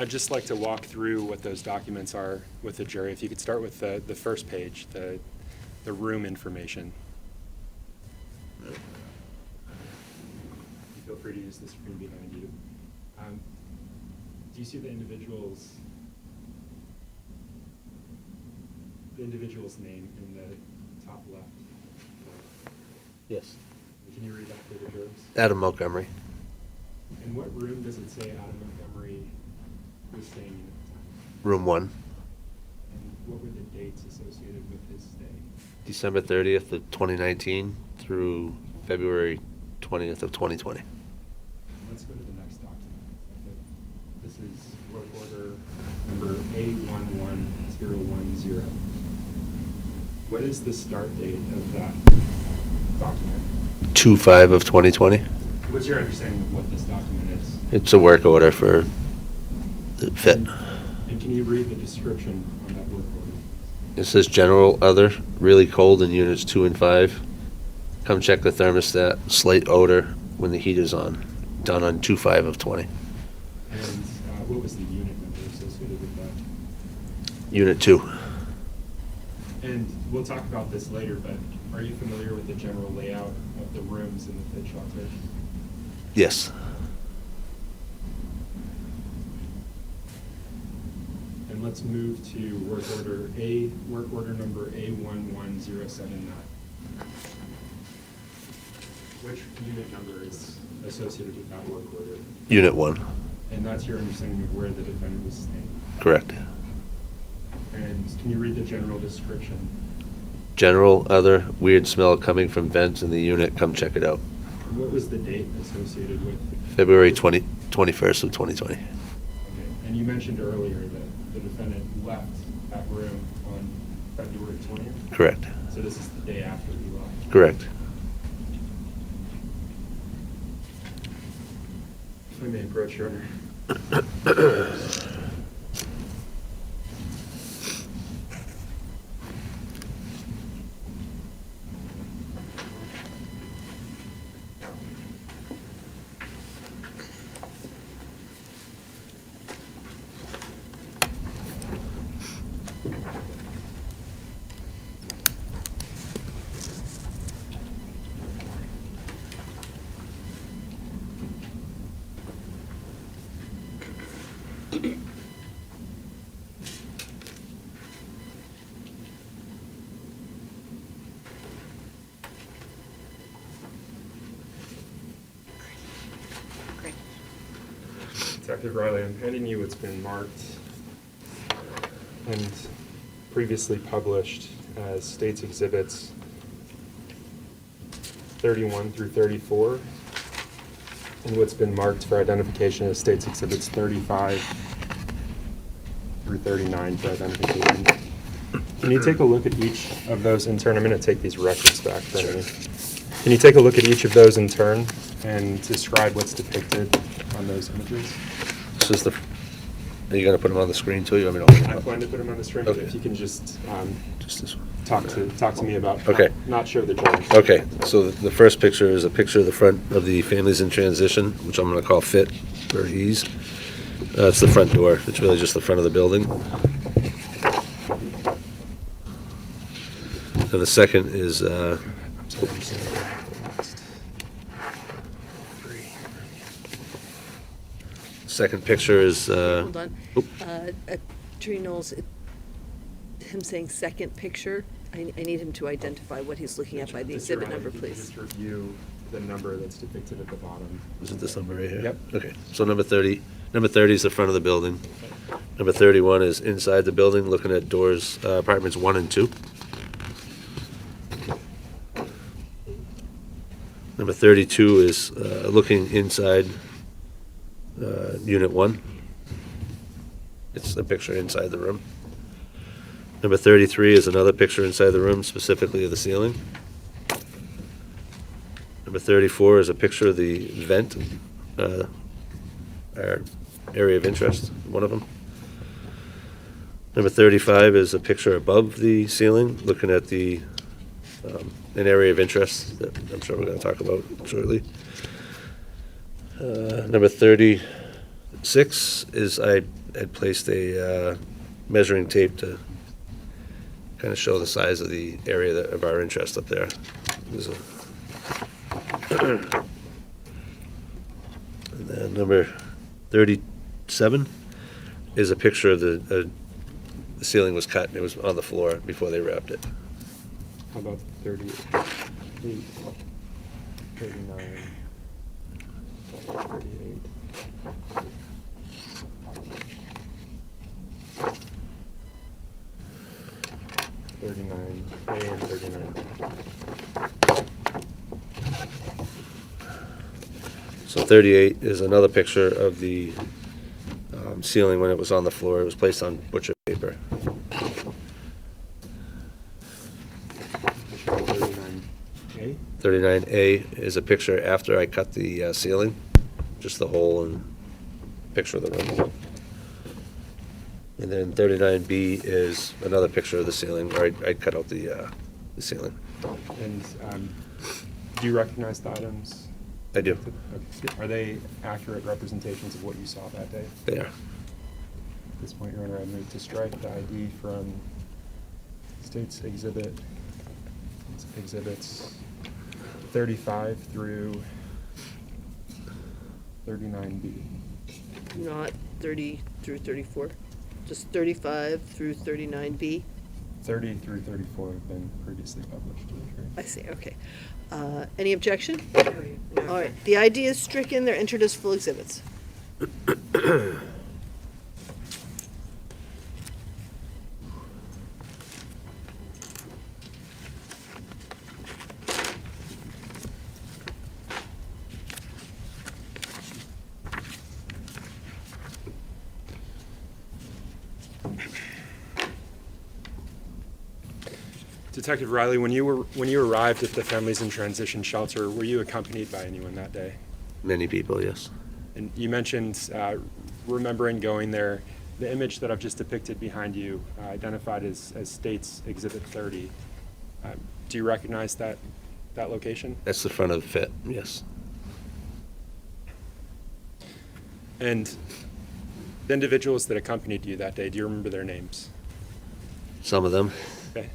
I'd just like to walk through what those documents are with the jury. If you could start with the first page, the room information. Feel free to use the screen behind you. Do you see the individual's name in the top left? Yes. Can you read that for the jurors? Adam Montgomery. In what room does it say Adam Montgomery was staying in at the time? Room 1. And what were the dates associated with his stay? December 30th of 2019 through February 20th of 2020. Let's go to the next document. This is work order number A11010. What is the start date of that document? 2/5 of 2020. What's your understanding of what this document is? It's a work order for the fit. And can you read the description on that work order? It says general other, really cold in units 2 and 5. Come check the thermostat, slight odor when the heat is on. Done on 2/5 of 20. And what was the unit number associated with that? Unit 2. And we'll talk about this later, but are you familiar with the general layout of the rooms in the fit shelter? Yes. And let's move to work order number A11079. Which unit number is associated with that work order? Unit 1. And that's your understanding of where the defendant was staying? Correct. And can you read the general description? General other, weird smell coming from vents in the unit. Come check it out. And what was the date associated with? February 21st of 2020. Okay. And you mentioned earlier that the defendant left that room on February 20th? Correct. So this is the day after he left? Correct. If I may approach, Your Honor. Detective Riley, I'm handing you what's been marked and previously published as State's Exhibits 31 through 34, and what's been marked for identification as State's Exhibits 35 through 39 for identification. Can you take a look at each of those in turn? I'm going to take these records back from you. Can you take a look at each of those in turn and describe what's depicted on those images? This is the. Are you going to put them on the screen too? You want me to open them I up? plan to put them on the screen. Okay. If you can just this one. talk to me about Okay. not show the judge. Okay, so the first picture is a picture of the front of the Families in Transition, which I'm going to call Fit for ease. It's the front door. It's really just the front of the building. And the second is second picture is Hold on. oop. Attorney Knowles, him saying second picture, I need him to identify what he's looking at by the Just, Your exhibit Honor, number, if you could please. Just review the number that's depicted at the bottom. Is it this number right here? Yep. Okay, so number 30 is the front of the building. Number 31 is inside the building, looking at doors, apartments 1 and 2. Number 32 is looking inside Unit 1. It's a picture inside the room. Number 33 is another picture inside the room, specifically of the ceiling. Number 34 is a picture of the vent, our area of interest, one of them. Number 35 is a picture above the ceiling, looking at the an area of interest that I'm sure we're going to talk about shortly. Number 36 is, I had placed a measuring tape to kind of show the size of the area of our interest up there. There's a and then number 37 is a picture of the ceiling was cut and it was on the floor before they wrapped it. How about 38, 39, 38? A and 39. So 38 is another picture of the ceiling when it was on the floor. It was placed on butcher paper. 39A? 39A is a picture after I cut the ceiling, just the hole and picture of the room. And then 39B is another picture of the ceiling where I cut out the ceiling. And do you recognize the items? I do. Okay. Are they accurate representations of what you saw that day? They are. At this point, Your Honor, I move to strike the ID from State's exhibits 35 through 39B. Not 30 through 34, just 35 through 39B. 30 through 34 have been previously published to the jury. I see, okay. Any objection? All right, the ID is stricken, they're entered as full exhibits. Detective Riley, when you arrived at the Families in Transition Shelter, were you accompanied by anyone that day? Many people, yes. And you mentioned remembering going there. The image that I've just depicted behind you, identified as State's Exhibit 30. Do you recognize that location? That's the front of the fit, yes. And the individuals that accompanied you that day, do you remember their names? Some of them. Okay.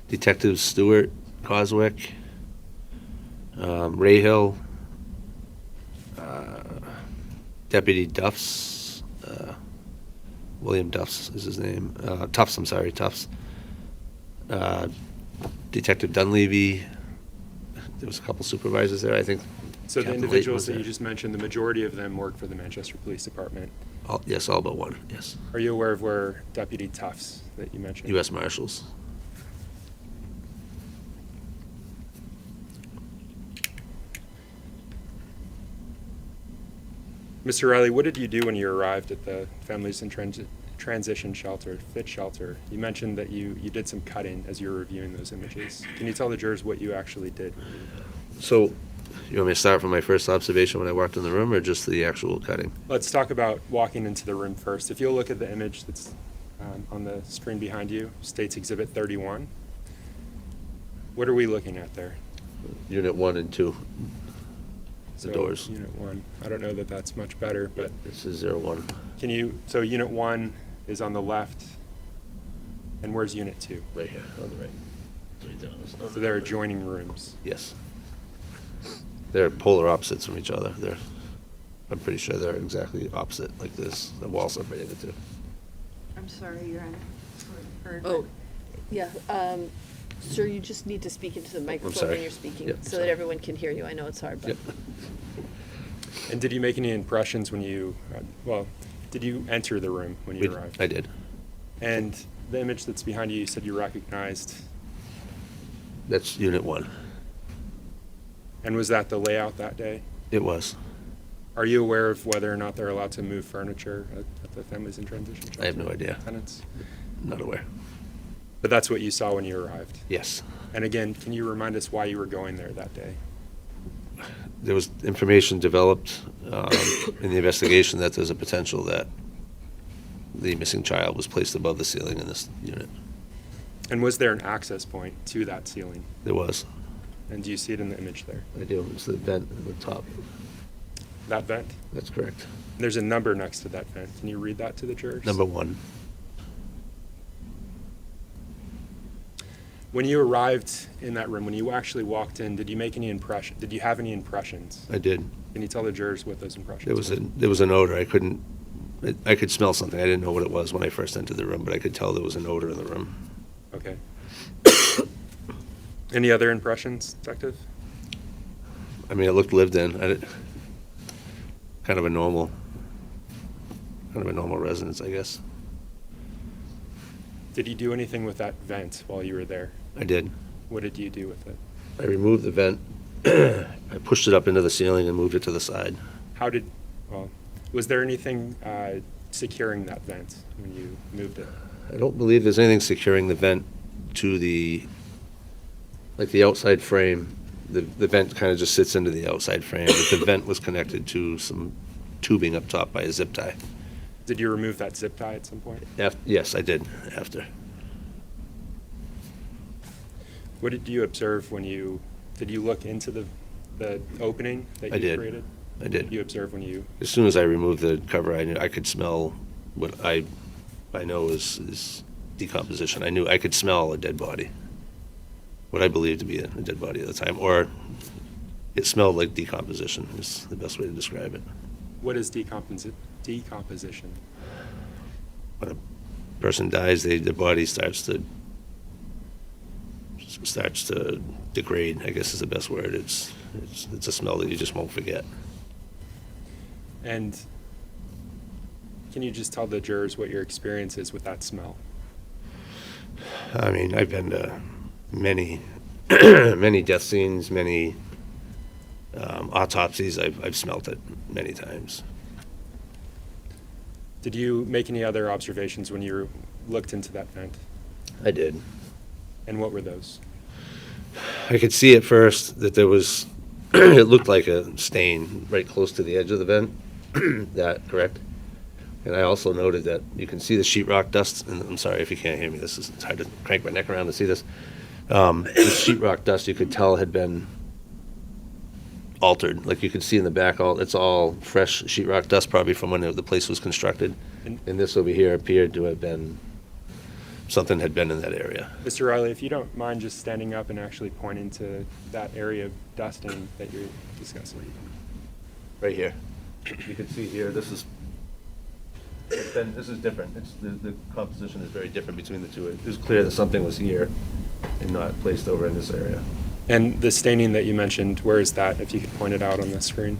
Detective Stewart Coswick, Rahill, Deputy Duffs, William Duffs is his name, Tufts, I'm sorry, Tufts, Detective Dunleavy. There was a couple supervisors there, I think. So the Captain Layton individuals was that you there. just mentioned, the majority of them work for the Manchester Police Department. Yes, all but one, yes. Are you aware of where Deputy Tufts that you mentioned? U.S. Marshals. Mr. Riley, what did you do when you arrived at the Families in Transition Shelter, FIT Shelter? You mentioned that you did some cutting as you were reviewing those images. Can you tell the jurors what you actually did? So, you want me to start from my first observation when I walked in the room, or just the actual cutting? Let's talk about walking into the room first. If you'll look at the image that's on the screen behind you, State's Exhibit 31. What are we looking at there? Unit 1 and 2, the So, doors. Unit 1. I don't know that that's much better, but This is 01. so Unit 1 is on the left, and where's Unit 2? Right here, on the right. Right down. It's not- So they're adjoining rooms. Yes. They're polar opposites from each other. I'm pretty sure they're exactly opposite, like this, the wall separating the two. I'm sorry, Your Honor. Heard, Oh, yeah, sir, you just need to speak into the microphone sorry. when you're speaking, Yep, so sorry. that everyone can hear you. I know it's hard, but. Yep. And did you make any impressions when you, did you enter the room when you arrived? I did. And the image that's behind you said you recognized, That's Unit 1. and was that the layout that day? It was. Are you aware of whether or not they're allowed to move furniture at the Families in Transition Shelter? I have no idea. Tenants? Not aware. But that's what you saw when you arrived? Yes. And again, can you remind us why you were going there that day? There was information developed in the investigation that there's a potential that the missing child was placed above the ceiling in this unit. And was there an access point to that ceiling? There was. And do you see it in the image there? I do. It's the vent at the top. That vent? That's correct. There's a number next to that vent. Can you read that to the jurors? Number 1. When you arrived in that room, when you actually walked in, did you make any impression? Did you have any impressions? I did. Can you tell the jurors what those impressions There was an odor. I could smell something. I didn't know what it was when I first entered the room, but I could tell there was an odor in the room. Okay. Any other impressions, Detective? I mean, it looked lived in. Kind of a normal residence, I guess. Did you do anything with that vent while you were there? I did. What did you do with it? I removed the vent. I pushed it up into the ceiling and moved it to the side. Was there anything securing that vent when you moved it? I don't believe there's anything securing the vent to the outside frame. The vent kind of just sits into the outside frame, but the vent was connected to some tubing up top by a zip tie. Did you remove that zip tie at some point? Yes, I did, after. What did you observe did you look into the opening that you created? I did. You observed when you... As soon as I removed the cover, I could smell what I know is decomposition. I could smell a dead body, what I believed to be a dead body at the time, or it smelled like decomposition is the best way to describe it. What is decomposition? When a person dies, their body starts to degrade, I guess is the best word. It's a smell that you just won't forget. And can you just tell the jurors what your experience is with that smell? I mean, I've been to many, many death scenes, many autopsies. I've smelt it many times. Did you make any other observations when you looked into that vent? I did. And what were those? I could see at first that there was, it looked like a stain right close to the edge of the vent. That correct? And I also noted that you can see the sheetrock dust, and I'm sorry if you can't hear me, it's hard to crank my neck around to see this. The sheetrock dust you could tell had been altered. Like you could see in the back, it's all fresh sheetrock dust, probably from when the place was constructed. And this over here appeared to have been, something had been in that area. Mr. Riley, if you don't mind just standing up and actually pointing to that area of dusting that you're discussing. Right here. You can see here, this is different. The composition is very different between the two. It was clear that something was here and not placed over in this area. And the staining that you mentioned, where is that, if you could point it out on the screen?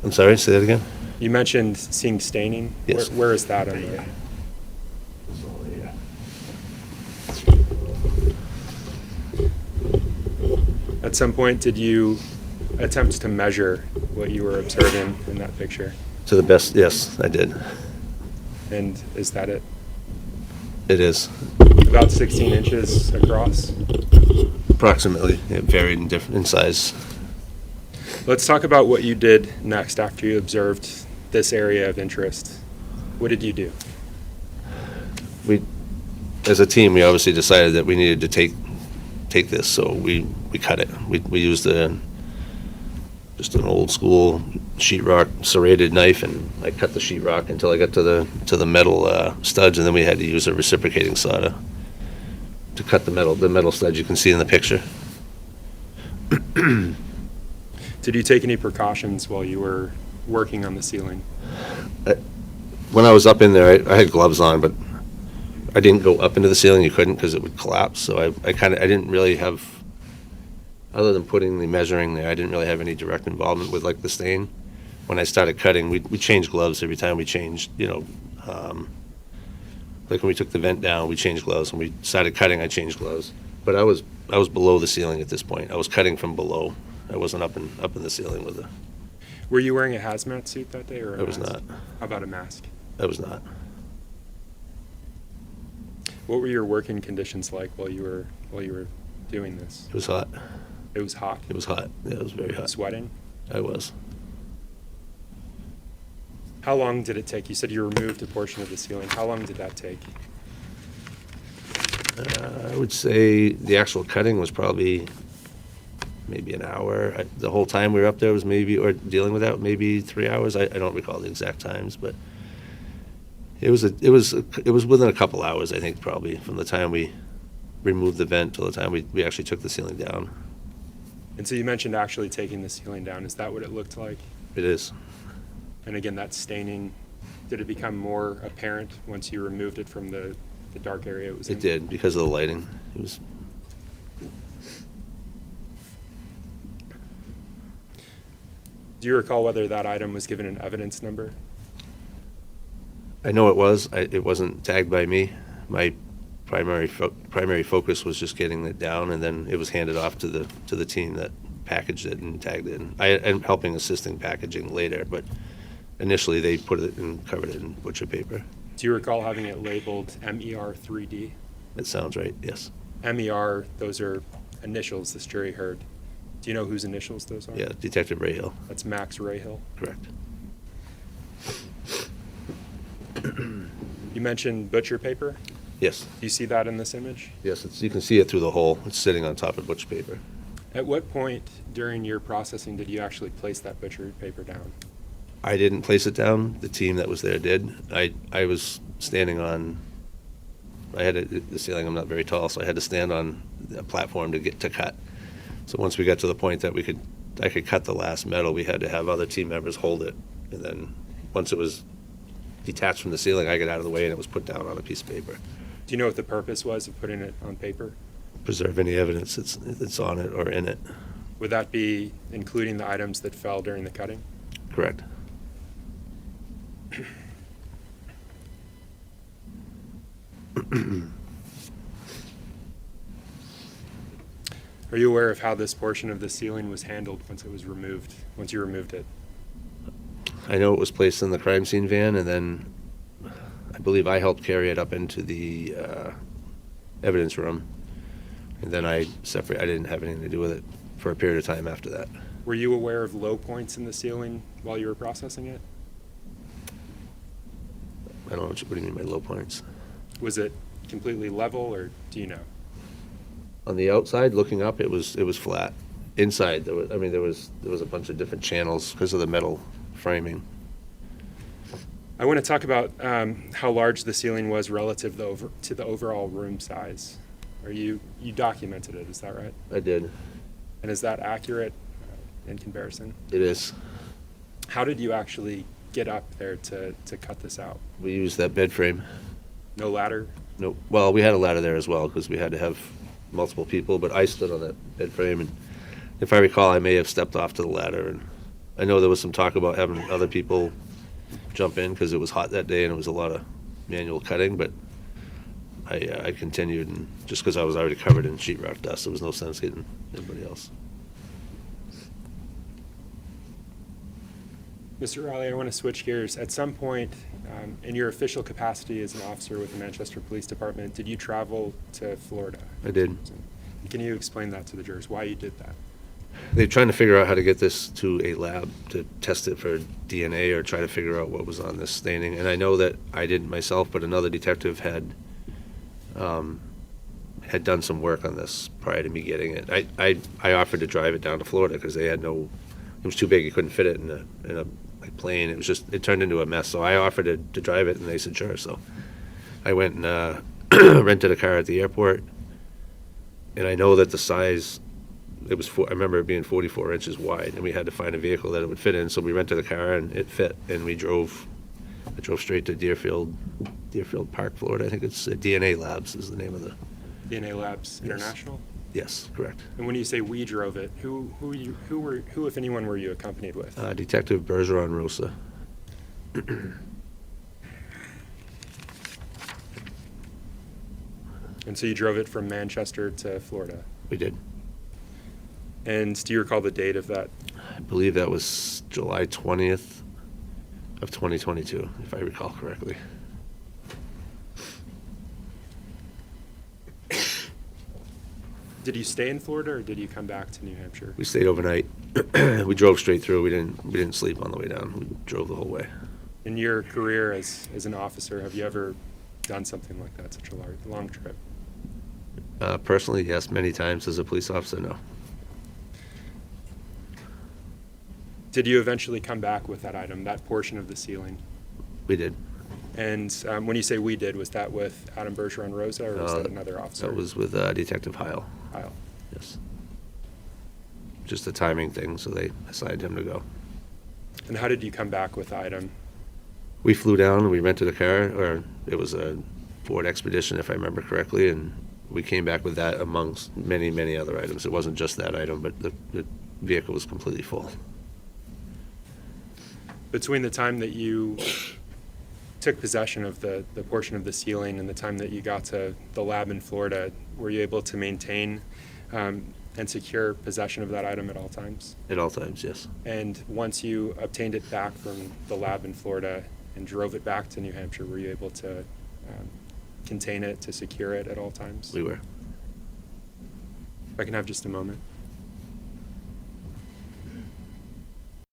I'm sorry, say that again? You mentioned seeing staining. Yes. Where is that on the... This over here. At some point, did you attempt to measure what you were observing in that picture? To the best, yes, I did. And is that it? It is. About 16 inches across? Approximately. It varied in size. Let's talk about what you did next after you observed this area of interest. What did you do? As a team, we obviously decided that we needed to take this, so we cut it. We used just an old school sheetrock serrated knife, and I cut the sheetrock until I got to the metal studs, and then we had to use a reciprocating saw to cut the metal studs you can see in the picture. Did you take any precautions while you were working on the ceiling? When I was up in there, I had gloves on, but I didn't go up into the ceiling. You couldn't because it would collapse. So I didn't really have, other than putting the measuring there, I didn't really have any direct involvement with like the stain. When I started cutting, we changed gloves every time we changed, like when we took the vent down, we changed gloves. When we started cutting, I changed gloves. But I was below the ceiling at this point. I was cutting from below. I wasn't up in the ceiling with it. Were you wearing a hazmat suit that day, or a I was mask? not. How about a mask? I was not. What were your working conditions like while you were doing this? It was hot. It was hot. It was hot. Yeah, it was very hot. Sweating? I was. How long did it take? You said you removed a portion of the ceiling. How long did that take? I would say the actual cutting was probably maybe an hour. The whole time we were up there was maybe, or dealing with that, maybe 3 hours. I don't recall the exact times, but it was within a couple hours, I think, probably, from the time we removed the vent till the time we actually took the ceiling down. And so you mentioned actually taking the ceiling down. Is that what it looked like? It is. And again, that staining, did it become more apparent once you removed it from the dark area it was in? It did, because of the lighting. It was. Do you recall whether that item was given an evidence number? I know it was. It wasn't tagged by me. My primary focus was just getting it down, and then it was handed off to the team that packaged it and tagged it. And I am helping assisting packaging later, but initially they put it and covered it in butcher paper. Do you recall having it labeled MER 3D? That sounds right. Yes. MER, those are initials this jury heard. Do you know whose initials those are? Yeah, Detective Rayhill. That's Max Rayhill. Correct. You mentioned butcher paper. Yes. Do you see that in this image? Yes. You can see it through the hole. It's sitting on top of butcher paper. At what point during your processing did you actually place that butcher paper down? I didn't place it down. The team that was there did. I was standing on. I had the ceiling. I'm not very tall, so I had to stand on a platform to get to cut. So once we got to the point that I could cut the last metal, we had to have other team members hold it, and then once it was detached from the ceiling, I got out of the way and it was put down on a piece of paper. Do you know what the purpose was of putting it on paper? Preserve any evidence that's on it or in it. Would that be including the items that fell during the cutting? Correct. Are you aware of how this portion of the ceiling was handled once it was removed, once you removed it? I know it was placed in the crime scene van, and then I believe I helped carry it up into the evidence room. And then I didn't have anything to do with it for a period of time after that. Were you aware of low points in the ceiling while you were processing it? I don't know, what do you mean by low points? Was it completely level, or do you know? On the outside, looking up, it was flat. Inside, there was a bunch of different channels because of the metal framing. I want to talk about how large the ceiling was relative to the overall room size. You documented it, is that right? I did. And is that accurate in comparison? It is. How did you actually get up there to cut this out? We used that bed frame. No ladder? No, well, we had a ladder there as well because we had to have multiple people, but I stood on that bed frame, and if I recall, I may have stepped off to the ladder. And I know there was some talk about having other people jump in because it was hot that day and it was a lot of manual cutting, but I continued, and just because I was already covered in sheetrock dust, there was no sense getting anybody else. Mr. Riley, I want to switch gears. At some point, in your official capacity as an officer with the Manchester Police Department, did you travel to Florida? I did. Can you explain that to the jurors, why you did that? They're trying to figure out how to get this to a lab to test it for DNA or try to figure out what was on this staining. And I know that I didn't myself, but another detective had done some work on this prior to me getting it. I offered to drive it down to Florida because they had it was too big. You couldn't fit it in a plane. It turned into a mess. So I offered to drive it, and they said sure. So I went and rented a car at the airport, and I know that the size. I remember it being 44 inches wide, and we had to find a vehicle that it would fit in. So we rented a car, and it fit, and I drove straight to Deerfield Park, Florida. I think it's DNA Labs is the name of the. DNA Labs International? Yes, correct. And when you say we drove it, who, if anyone, were you accompanied with? Detective Bergeron Rosa. And so you drove it from Manchester to Florida? We did. And do you recall the date of that? I believe that was July 20th of 2022, if I recall correctly. Did you stay in Florida, or did you come back to New Hampshire? We stayed overnight. We drove straight through. We didn't sleep on the way down. We drove the whole way. In your career as an officer, have you ever done something like that, such a long trip? Personally, yes. Many times as a police officer, no. Did you eventually come back with that item, that portion of the ceiling? We did. And when you say we did, was that with Adam Bergeron Rosa, or was that another officer? That was with Detective Heil. Kyle. Yes. Just a timing thing, so they assigned him to go. And how did you come back with the item? We flew down and we rented a car, or it was a Ford Expedition, if I remember correctly, and we came back with that amongst many, many other items. It wasn't just that item, but the vehicle was completely full. Between the time that you took possession of the portion of the ceiling and the time that you got to the lab in Florida, were you able to maintain and secure possession of that item at all times? At all times, yes. And once you obtained it back from the lab in Florida and drove it back to New Hampshire, were you able to contain it, to secure it at all times? We were. If I can have just a moment.